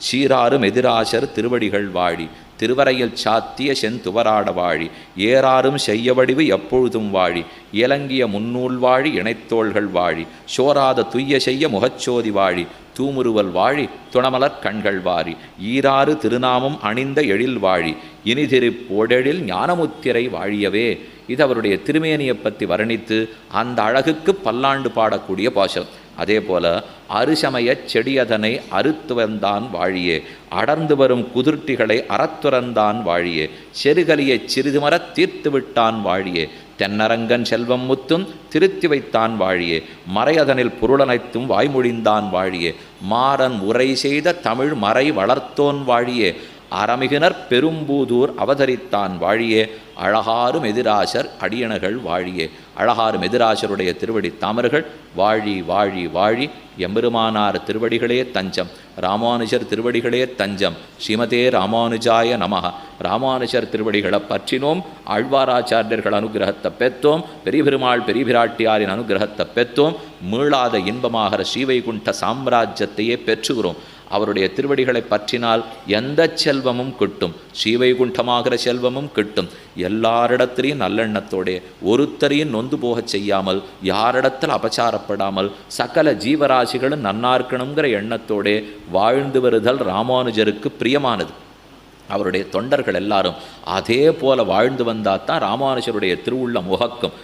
சீராரும் எதிராசர் திருவடிகள் வாழி திருவரையில் சாத்திய செந்துவராட வாழி ஏறாரும் செய்யவடிவு எப்பொழுதும் வாழி இலங்கிய முன்னூல் வாழி இணைத்தோள்கள் வாழி சோராத துய்ய செய்ய முகச்சோதி வாழி தூமுருவல் வாழி துணமலர் கண்கள் வாரி ஈராறு திருநாமம் அணிந்த எழில் வாழி இனிதிரு போடெழில் ஞானமுத்திரை வாழியவே. இது அவருடைய திருமேனியை பற்றி வர்ணித்து அந்த அழகுக்கு பல்லாண்டு பாடக்கூடிய பாசம். அதே போல அருசமய செடியதனை அறுத்துவந்தான் வாழியே அடர்ந்து வரும் குதிர்ட்டிகளை அறத்துறந்தான் வாழியே செருகலியை சிறிது மரத் தீர்த்து விட்டான் வாழியே தென்னரங்கன் செல்வம் முத்தும் திருத்தி வைத்தான் வாழியே மறையதனில் பொருளனைத்தும் வாய்மொழிந்தான் வாழியே மாறன் உரை செய்த தமிழ் மறை வளர்த்தோன் வாழியே அறமிகுனர் பெரும்பூதூர் அவதரித்தான் வாழியே அழகாரும் எதிராசர் அடியணகள் வாழியே. அழகாரும் எதிராசருடைய திருவடி தாமர்கள் வாழி வாழி வாழி. எம்பெருமானார் திருவடிகளே தஞ்சம், ராமானுஜர் திருவடிகளே தஞ்சம். ஸ்ரீமதே ராமானுஜாய நமஹ. ராமானுஜர் திருவடிகளை பற்றினோம், ஆழ்வாராச்சாரியர்கள் அனுகிரகத்தை பெற்றோம், பெரிய பெருமாள் பெரிய பிராட்டியாரின் அனுகிரகத்தை பெற்றோம். மீளாத இன்பமாகிற ஸ்ரீவைகுண்ட சாம்ராஜ்யத்தையே பெற்றுகிறோம். அவருடைய திருவடிகளை பற்றினால் எந்த செல்வமும் கிட்டும், ஸ்ரீவைகுண்டமாகிற செல்வமும் கிட்டும். எல்லாரிடத்திலையும் நல்லெண்ணத்தோடே ஒருத்தரையும் நொந்து போகச் செய்யாமல், யாரிடத்தில் அபச்சாரப்படாமல், சகல ஜீவராசிகளும் நன்னார்க்கணுங்கிற எண்ணத்தோடே வாழ்ந்து வருதல் ராமானுஜருக்கு பிரியமானது. அவருடைய தொண்டர்கள் எல்லாரும் அதே போல வாழ்ந்து வந்தால் தான் ராமானுஜருடைய திருவுள்ள முகக்கும்.